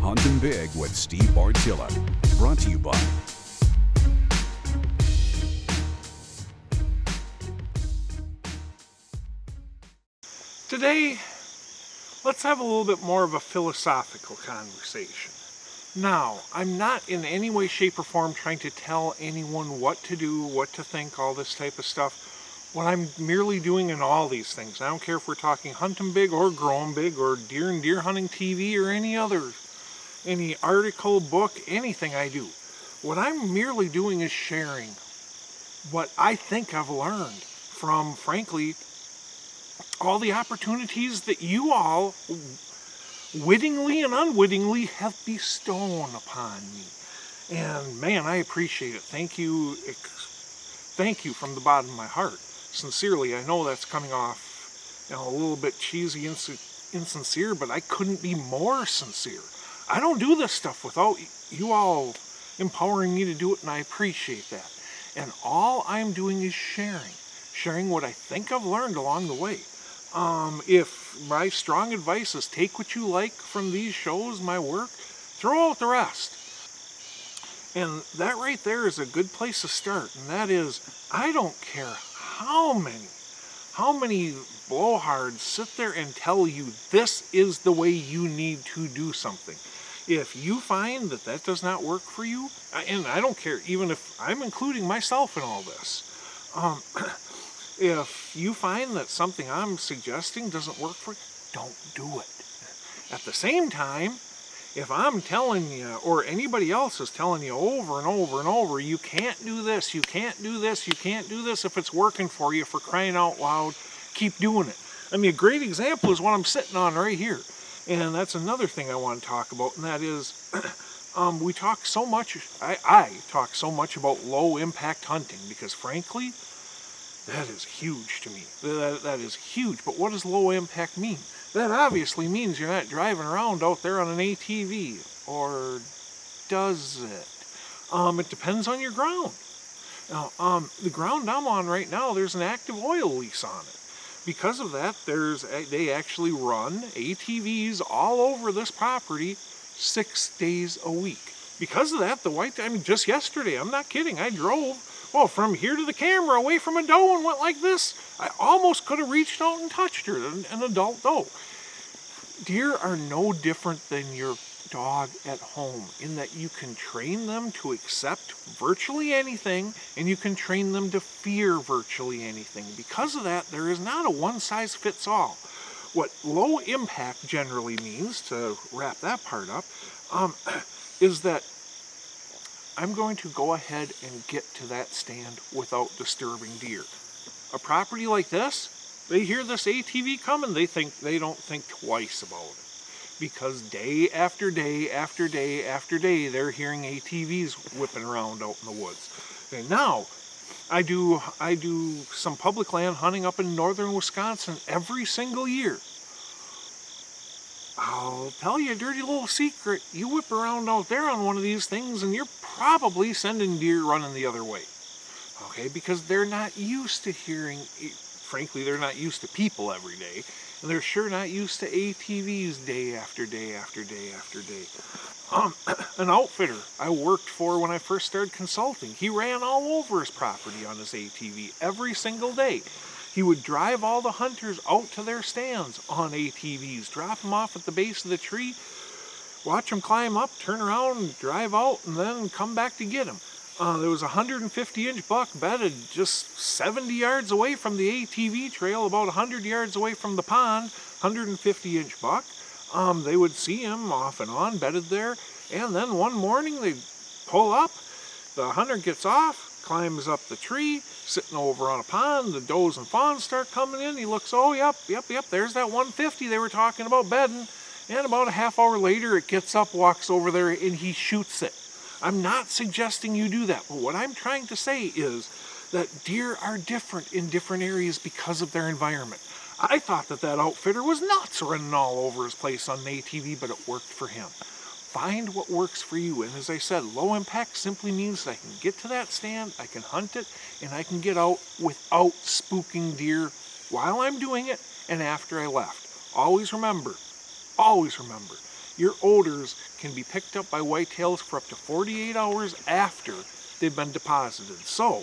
Huntin' Big with Steve Bartilla. Brought to you by Today, let's have a little bit more of a philosophical conversation. Now, I'm not in any way, shape, or form trying to tell anyone what to do, what to think, all this type of stuff. What I'm merely doing in all these things, I don't care if we're talking hunting big or growing big or deer and deer hunting TV or any article, book, anything I do. What I'm merely doing is sharing what I think I've learned from, frankly, all the opportunities that you all wittingly and unwittingly have bestowed upon me. And man, I appreciate it. Thank you from the bottom of my heart. Sincerely, I know that's coming off a little bit cheesy, insincere, but I couldn't be more sincere. I don't do this stuff without you all empowering me to do it, and I appreciate that. And all I'm doing is sharing what I think I've learned along the way. If my strong advice is take what you like from these shows, my work, throw out the rest. And that right there is a good place to start. And that is, I don't care how many blowhards sit there and tell you this is the way you need to do something. If you find that does not work for you, and I don't care, even if I'm including myself in all this, if you find that something I'm suggesting doesn't work for you, don't do it. At the same time, if I'm telling you, or anybody else is telling you over and over and over, you can't do this, you can't do this, you can't do this, if it's working for you, for crying out loud, keep doing it. I mean, a great example is what I'm sitting on right here. And that's another thing I want to talk about, and that is, we talk so much, I talk so much about low impact hunting, because frankly, that is huge to me. That is huge. But what does low impact mean? That obviously means you're not driving around out there on an ATV. Or does it? It depends on your ground. Now, the ground I'm on right now, there's an active oil lease on it. Because of that, they actually run ATVs all over this property 6 days a week. Because of that, just yesterday, I'm not kidding, I drove from here to the camera away from a doe and went like this. I almost could have reached out and touched her, an adult doe. Deer are no different than your dog at home in that you can train them to accept virtually anything and you can train them to fear virtually anything. Because of that, there is not a one-size-fits-all. What low impact generally means, to wrap that part up, is that I'm going to go ahead and get to that stand without disturbing deer. A property like this, they hear this ATV coming, they don't think twice about it. Because day after day after day after day, they're hearing ATVs whipping around out in the woods. And now, I do some public land hunting up in northern Wisconsin every single year. I'll tell you a dirty little secret. You whip around out there on one of these things and you're probably sending deer running the other way. Okay, because they're not used to hearing, frankly, they're not used to people every day. And they're sure not used to ATVs day after day after day after day. An outfitter I worked for when I first started consulting, he ran all over his property on his ATV every single day. He would drive all the hunters out to their stands on ATVs, drop them off at the base of the tree, watch them climb up, turn around, drive out, and then come back to get them. There was a 150-inch buck bedded just 70 yards away from the ATV trail, about 100 yards away from the pond, 150-inch buck. They would see him off and on, bedded there, and then one morning they'd pull up, the hunter gets off, climbs up the tree, sitting over on a pond, the does and fawns start coming in, he looks, oh, yep, there's that 150 they were talking about bedding, and about a half hour later it gets up, walks over there, and he shoots it. I'm not suggesting you do that, but what I'm trying to say is that deer are different in different areas because of their environment. I thought that outfitter was nuts running all over his place on an ATV, but it worked for him. Find what works for you, and as I said, low impact simply means that I can get to that stand, I can hunt it, and I can get out without spooking deer while I'm doing it and after I left. Always remember, your odors can be picked up by whitetails for up to 48 hours after they've been deposited. So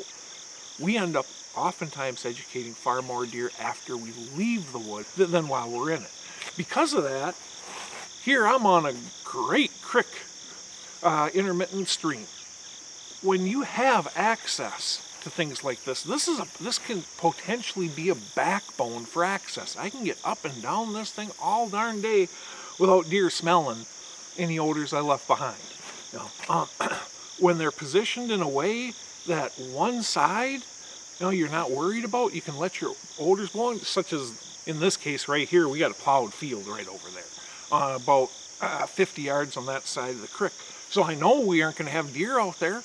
we end up oftentimes educating far more deer after we leave the wood than while we're in it. Because of that, here I'm on a great creek, intermittent stream. When you have access to things like this, this can potentially be a backbone for access. I can get up and down this thing all darn day without deer smelling any odors I left behind. Now, when they're positioned in a way that one side, you're not worried about, you can let your odors blow in, such as in this case right here, we got a plowed field right over there, about 50 yards on that side of the creek. So I know we aren't going to have deer out there,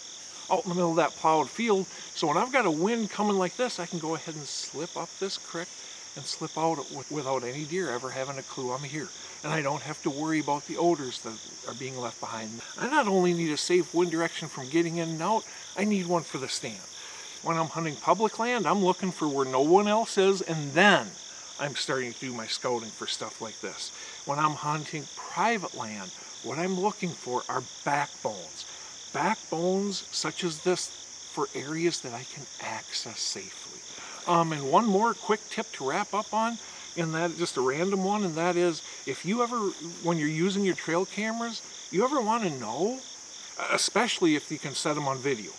out in the middle of that plowed field. So when I've got a wind coming like this, I can go ahead and slip up this creek and slip out without any deer ever having a clue I'm here. And I don't have to worry about the odors that are being left behind. I not only need a safe wind direction from getting in and out, I need one for the stand. When I'm hunting public land, I'm looking for where no one else is, and then I'm starting to do my scouting for stuff like this. When I'm hunting private land, what I'm looking for are backbones. Backbones such as this for areas that I can access safely. And one more quick tip to wrap up on, and that just a random one, and that is, if you ever, when you're using your trail cameras, you ever want to know, especially if you can set them on video,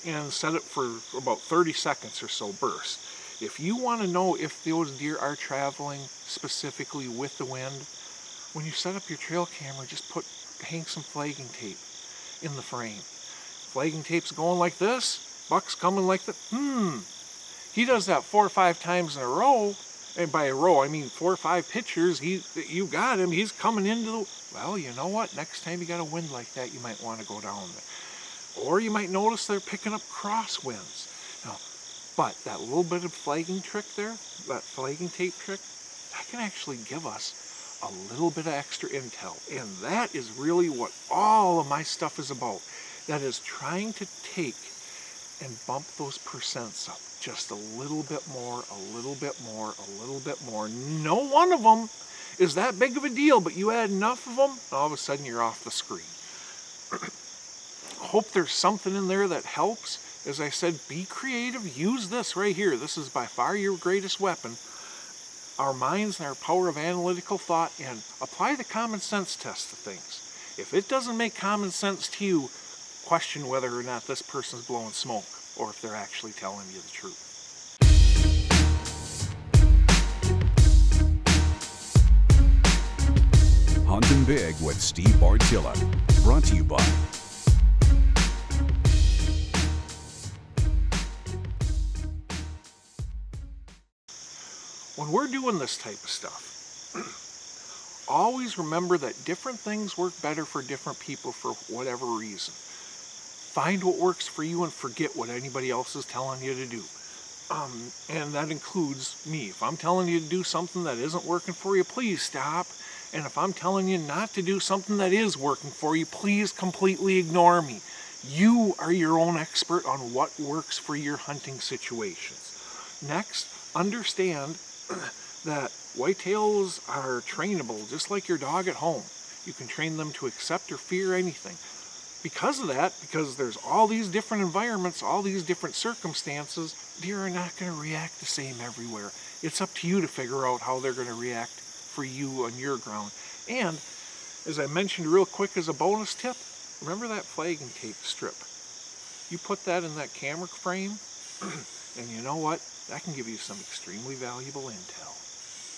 and set it for about 30 seconds or so burst. If you want to know if those deer are traveling specifically with the wind, when you set up your trail camera, just hang some flagging tape in the frame. Flagging tape's going like this, buck's coming like that. He does that 4 or 5 times in a row, and by a row I mean 4 or 5 pictures. You got him. He's coming into the. Well, you know what? Next time you got a wind like that, you might want to go down there, or you might notice they're picking up crosswinds. Now, but that little bit of flagging trick there, that flagging tape trick, that can actually give us a little bit of extra intel, and that is really what all of my stuff is about. That is trying to take and bump those percents up just a little bit more, a little bit more, a little bit more. No one of them is that big of a deal, but you add enough of them, all of a sudden you're off the screen. Hope there's something in there that helps. As I said, be creative. Use this right here. This is by far your greatest weapon. Our minds and our power of analytical thought, and apply the common sense test to things. If it doesn't make common sense to you, question whether or not this person's blowing smoke, or if they're actually telling you the truth. Huntin' Big with Steve Bartilla. Brought to you by when we're doing this type of stuff, always remember that different things work better for different people for whatever reason. Find what works for you and forget what anybody else is telling you to do. And that includes me. If I'm telling you to do something that isn't working for you, please stop. And if I'm telling you not to do something that is working for you, please completely ignore me. You are your own expert on what works for your hunting situations. Next, understand that whitetails are trainable, just like your dog at home. You can train them to accept or fear anything. Because of that, because there's all these different environments, all these different circumstances, deer are not going to react the same everywhere. It's up to you to figure out how they're going to react for you on your ground. And as I mentioned real quick as a bonus tip, remember that flagging tape strip. You put that in that camera frame, and you know what? That can give you some extremely valuable intel.